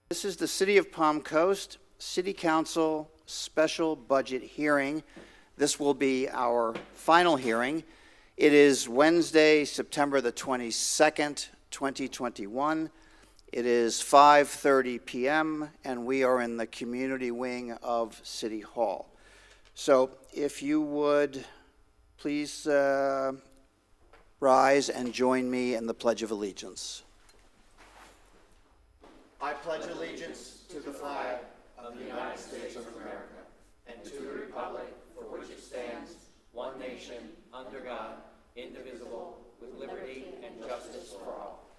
This is the City of Palm Coast City Council special budget hearing. This will be our final hearing. It is Wednesday, September the 22nd, 2021. It is 5:30 p.m. and we are in the community wing of City Hall. So if you would please rise and join me in the Pledge of Allegiance. I pledge allegiance to the flag of the United States of America and to the republic for which it stands, one nation, under God, indivisible, with liberty and justice for all.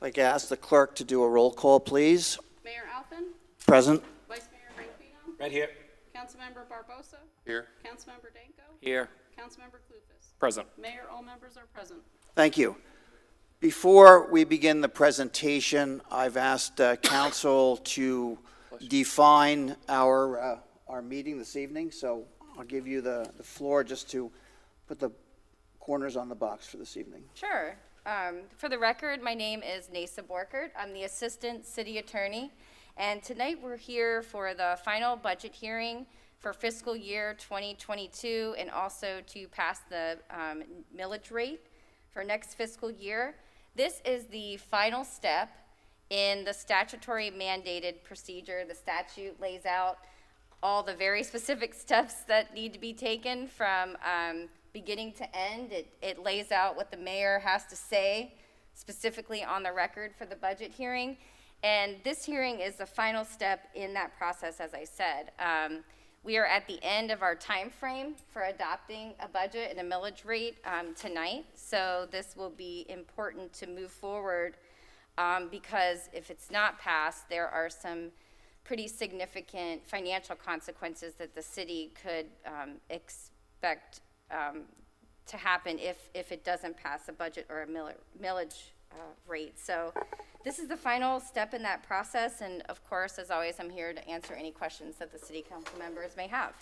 I'd like to ask the clerk to do a roll call, please. Mayor Alphen. Present. Vice Mayor Franquino. Right here. Councilmember Barbosa. Here. Councilmember Danko. Here. Councilmember Clufus. Present. Mayor, all members are present. Thank you. Before we begin the presentation, I've asked council to define our meeting this evening, so I'll give you the floor just to put the corners on the box for this evening. Sure. For the record, my name is Nasa Borkert. I'm the Assistant City Attorney, and tonight we're here for the final budget hearing for fiscal year 2022 and also to pass the millage rate for next fiscal year. This is the final step in the statutory mandated procedure. The statute lays out all the very specific steps that need to be taken from beginning to end. It lays out what the mayor has to say specifically on the record for the budget hearing. And this hearing is the final step in that process, as I said. We are at the end of our time frame for adopting a budget and a millage rate tonight. So this will be important to move forward because if it's not passed, there are some pretty significant financial consequences that the city could expect to happen if it doesn't pass a budget or a millage rate. So this is the final step in that process, and of course, as always, I'm here to answer any questions that the city council members may have.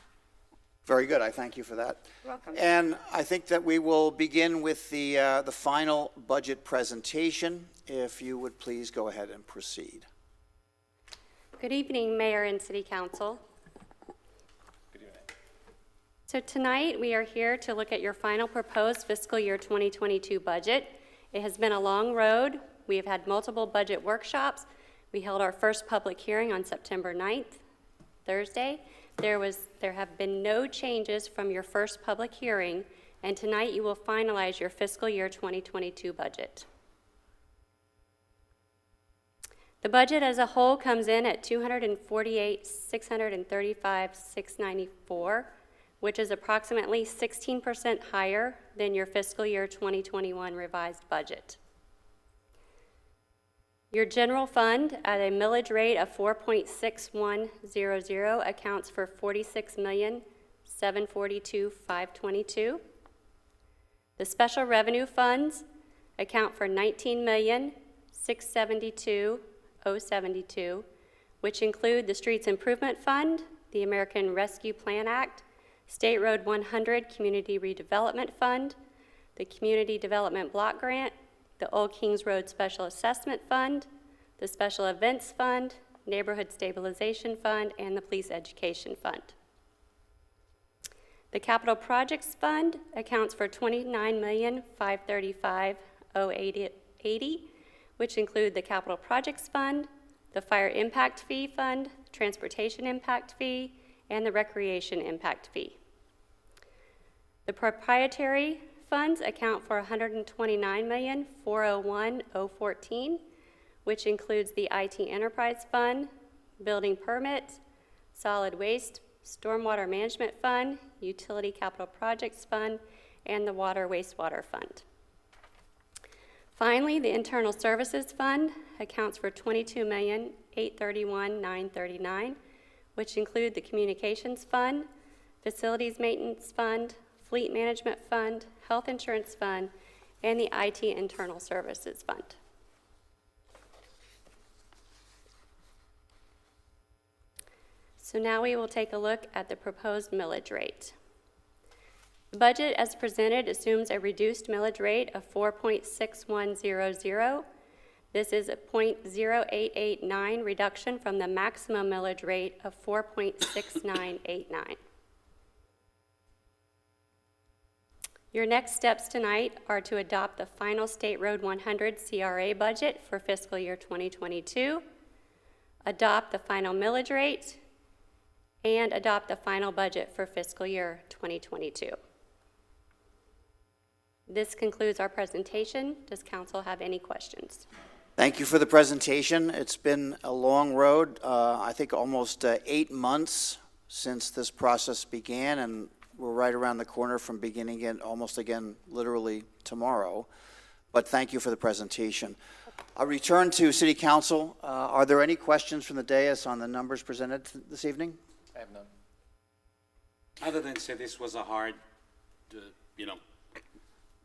Very good. I thank you for that. You're welcome. And I think that we will begin with the final budget presentation. If you would please go ahead and proceed. Good evening, Mayor and City Council. Good evening. So tonight we are here to look at your final proposed fiscal year 2022 budget. It has been a long road. We have had multiple budget workshops. We held our first public hearing on September 9th, Thursday. There have been no changes from your first public hearing, and tonight you will finalize your fiscal year 2022 budget. The budget as a whole comes in at $248,635,694, which is approximately 16% higher than your fiscal year 2021 revised budget. Your general fund at a millage rate of 4.6100 accounts for $46,742,522. The special revenue funds account for $19,672,072, which include the Streets Improvement Fund, the American Rescue Plan Act, State Road 100 Community Redevelopment Fund, the Community Development Block Grant, the Old Kings Road Special Assessment Fund, the Special Events Fund, Neighborhood Stabilization Fund, and the Police Education Fund. The Capital Projects Fund accounts for $29,535,080, which include the Capital Projects Fund, the Fire Impact Fee Fund, Transportation Impact Fee, and the Recreation Impact Fee. The proprietary funds account for $129,401,014, which includes the IT Enterprise Fund, Building Permit, Solid Waste, Stormwater Management Fund, Utility Capital Projects Fund, and the Water Wastewater Fund. Finally, the Internal Services Fund accounts for $22,831,939, which include the Communications Fund, Facilities Maintenance Fund, Fleet Management Fund, Health Insurance Fund, and the IT Internal Services Fund. So now we will take a look at the proposed millage rate. The budget as presented assumes a reduced millage rate of 4.6100. This is a .0889 reduction from the maximum millage rate of 4.6989. Your next steps tonight are to adopt the final State Road 100 CRA budget for fiscal year 2022, adopt the final millage rate, and adopt the final budget for fiscal year 2022. This concludes our presentation. Does council have any questions? Thank you for the presentation. It's been a long road, I think almost 8 months since this process began, and we're right around the corner from beginning it almost again literally tomorrow. But thank you for the presentation. I'll return to City Council. Are there any questions from the dais on the numbers presented this evening? I have none. Other than say this was a hard,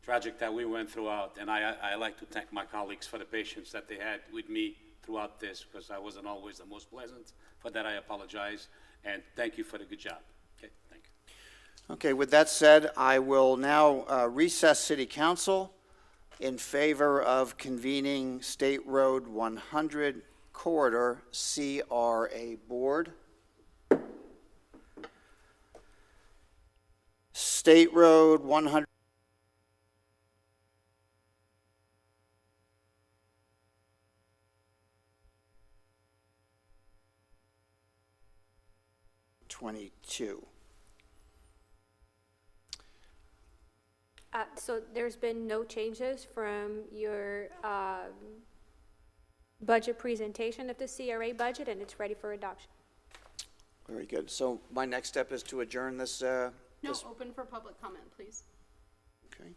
tragic that we went throughout, and I like to thank my colleagues for the patience that they had with me throughout this, because I wasn't always the most pleasant. For that, I apologize, and thank you for the good job. Okay, thank you. Okay, with that said, I will now recess City Council in favor of convening State Road 100 Corridor CRA Board. State Road 100. So there's been no changes from your budget presentation of the CRA budget, and it's ready for adoption. Very good. So my next step is to adjourn this. No, open for public comment, please. Okay.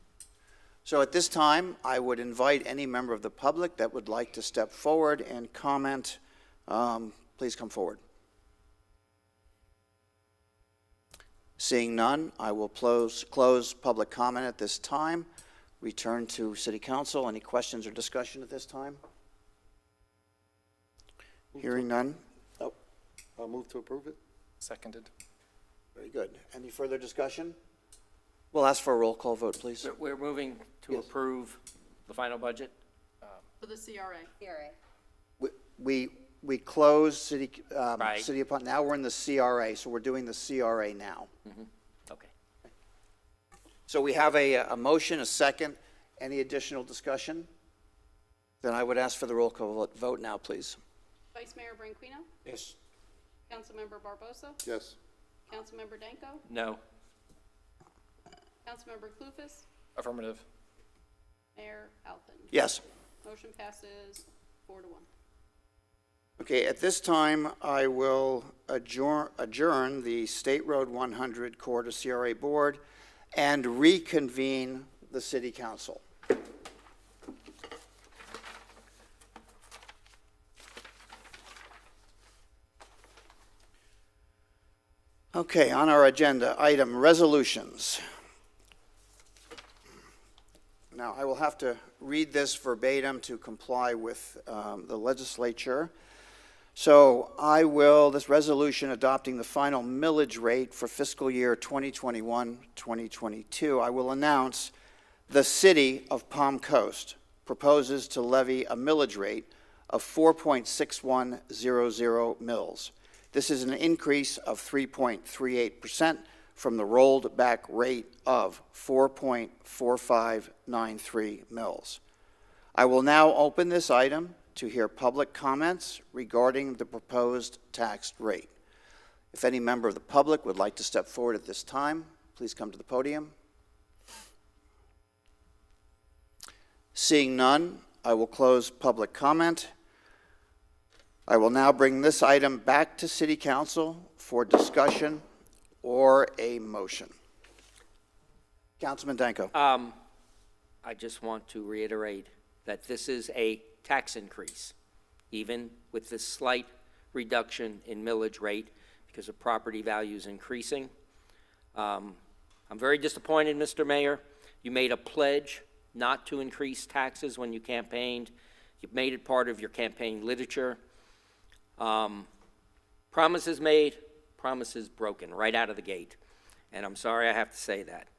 So at this time, I would invite any member of the public that would like to step forward and comment. Please come forward. Seeing none, I will close public comment at this time. Return to City Council. Any questions or discussion at this time? Hearing none. Oh, I'll move to approve it. Seconded. very good. Any further discussion? We'll ask for a roll call vote, please. We're moving to Yes. approve the final budget? For the CRA. We closed city, Right. city upon, now we're in the CRA, so we're doing the CRA now. Okay. So we have a motion, a second. Any additional discussion? Then I would ask for the roll call vote now, please. Vice Mayor Branquinho, Yes. Councilmember Barbosa, Yes. Councilmember Danko, No. Councilmember Clufus, Affirmative. Mayor Alton. Yes. Motion passes 4-1. Okay, at this time, I will adjourn the State Road 100 Corridor CRA Board and reconvene the City Council. Okay, on our agenda, item resolutions. Now, I will have to read this verbatim to comply with the legislature. So this resolution adopting the final millage rate for fiscal year 2021-2022, I will announce the City of Palm Coast proposes to levy a millage rate of 4.6100 mils. This is an increase of 3.38% from the rolled back rate of 4.4593 mils. I will now open this item to hear public comments regarding the proposed tax rate. If any member of the public would like to step forward at this time, please come to the podium. Seeing none, I will close public comment. I will now bring this item back to City Council for discussion or a motion. Councilman Danko. I just want to reiterate that this is a tax increase, even with this slight reduction in millage rate because of property values increasing. I'm very disappointed, Mr. Mayor. You made a pledge not to increase taxes when you campaigned. You've made it part of your campaign literature. Promises made, promises broken right out of the gate. And I'm sorry I have to say that.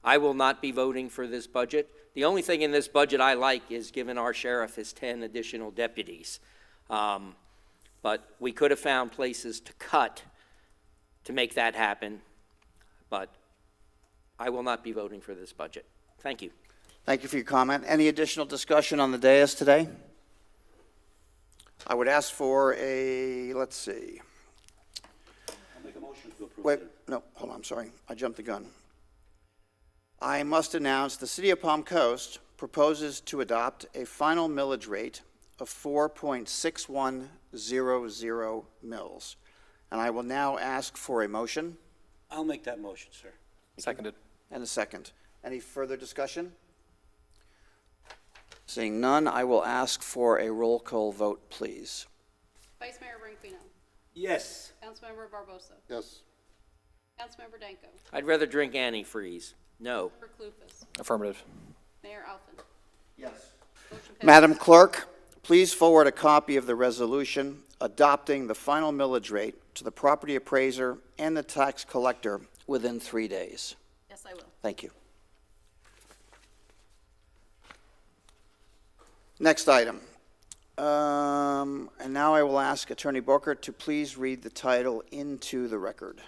I will not be voting for this budget. The only thing in this budget I like is giving our sheriff his 10 additional deputies. But we could have found places to cut to make that happen, but I will not be voting for this budget. Thank you. Thank you for your comment. Any additional discussion on the dais today? I would ask for a, let's see. I'll make a motion to approve. Wait, no, hold on, I'm sorry. I jumped the gun. I must announce the City of Palm Coast proposes to adopt a final millage rate of 4.6100 mils. And I will now ask for a motion I'll make that motion, sir. Seconded. and a second. Any further discussion? Seeing none, I will ask for a roll call vote, please. Vice Mayor Branquinho. Yes. Councilmember Barbosa. Yes. Councilmember Danko. I'd rather drink antifreeze. No. Member Clufus. Affirmative. Mayor Alphen. Yes. Motion passes. Madam Clerk, please forward a copy of the resolution adopting the final millage rate to the property appraiser and the tax collector within 3 days. Yes, I will. Thank you. Next item. And now I will ask Attorney Booker to please read the title into the record.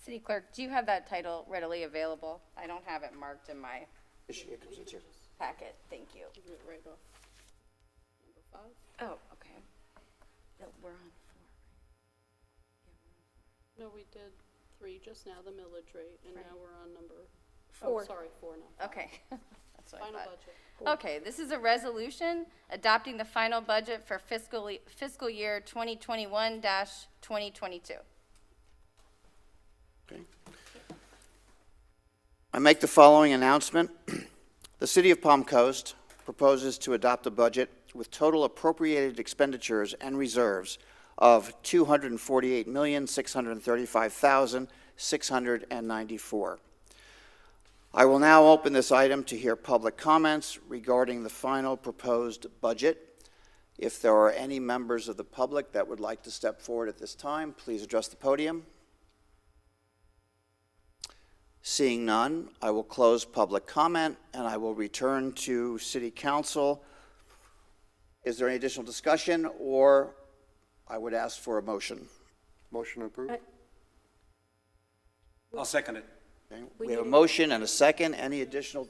City Clerk, do you have that title readily available? I don't have it marked in my packet. Thank you. Give it right off. Number 5. Oh, okay. No, we're on 4. No, we did 3 just now, the millage rate, and now we're on number 4. Oh, sorry, 4 now. Okay. That's what I Final thought. budget. Okay, this is a resolution adopting the final budget for fiscal year 2021-2022. Okay. I make the following announcement. The City of Palm Coast proposes to adopt a budget with total appropriated expenditures and reserves of $248,635,694. I will now open this item to hear public comments regarding the final proposed budget. If there are any members of the public that would like to step forward at this time, please address the podium. Seeing none, I will close public comment and I will return to City Council. Is there any additional discussion, or I would ask for a motion? Motion approved? I'll second it. Okay, We we have a need a- motion and a second. Any additional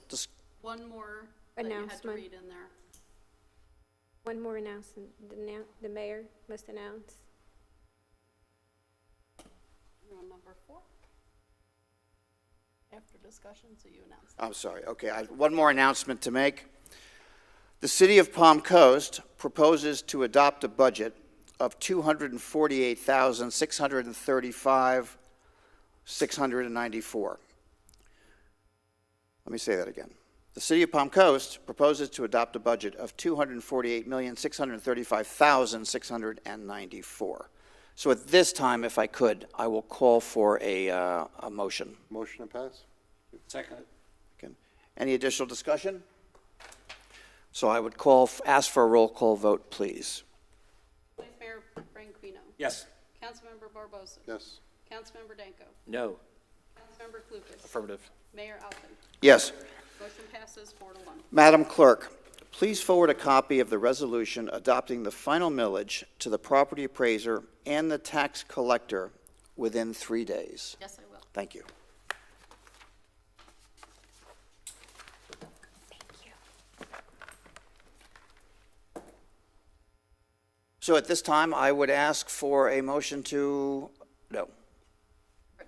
One more that you had to Announcement. read in there. One more announcement, the mayor must announce. You're on number 4. After discussion, so you announce. I'm sorry. Okay, I have one more announcement to make. The City of Palm Coast proposes to adopt a budget of $248,635,694. Let me say that again. The City of Palm Coast proposes to adopt a budget of $248,635,694. So at this time, if I could, I will call for a motion. Motion to pass? Second it. Okay. Any additional discussion? So I would ask for a roll call vote, please. Vice Mayor Branquinho. Yes. Councilmember Barbosa. Yes. Councilmember Danko. No. Councilmember Clufus. Affirmative. Mayor Alphen. Yes. Motion passes 4 to 1. Madam Clerk, please forward a copy of the resolution adopting the final millage to the property appraiser and the tax collector within 3 days. Yes, I will. Thank you. So at this time, I would ask for a motion to, no.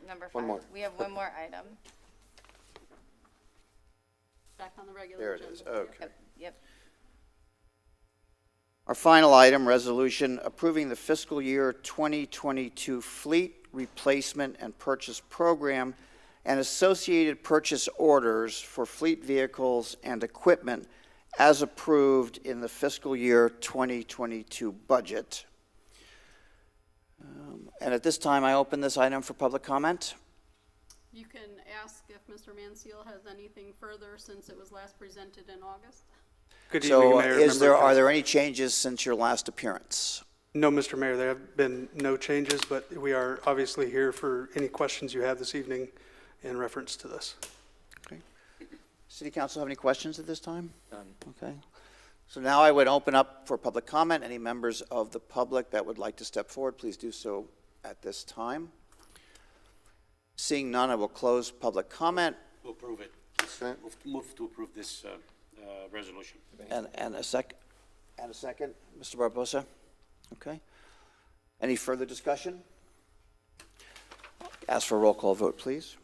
Number 5. One more. We have one more item. Back on the regular There it agenda. is, okay. Yep. Our final item, resolution approving the fiscal year 2022 fleet replacement and purchase program and associated purchase orders for fleet vehicles and equipment as approved in the fiscal year 2022 budget. And at this time, I open this item for public comment. You can ask if Mr. Mansell has anything further since it was last presented in August. Good evening, So Mayor. are there any changes since your last appearance? No, Mr. Mayor, there have been no changes, but we are obviously here for any questions you have this evening in reference to this. Okay. City Council have any questions at this time? None. Okay. So now I would open up for public comment. Any members of the public that would like to step forward, please do so at this time. Seeing none, I will close public comment. To approve it. Okay. Move to approve this resolution. And a second, Mr. Barbosa? Okay. Any further discussion? Ask for a roll call vote, please.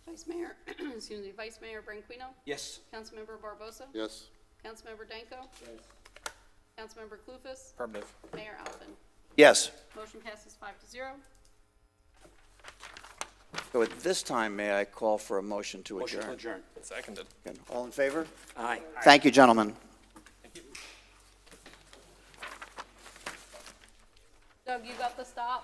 Vice Mayor, excuse me, Vice Mayor Branquinho, Yes. Councilmember Barbosa, Yes. Councilmember Danko, Councilmember Clufus, Affirmative. Mayor Alvin. Yes. Motion passes 5-0. So at this time, may I call for a motion to Motion to adjourn? adjourn. Seconded. Okay. All in favor? Aye. Thank you, gentlemen. Doug, you got the stop?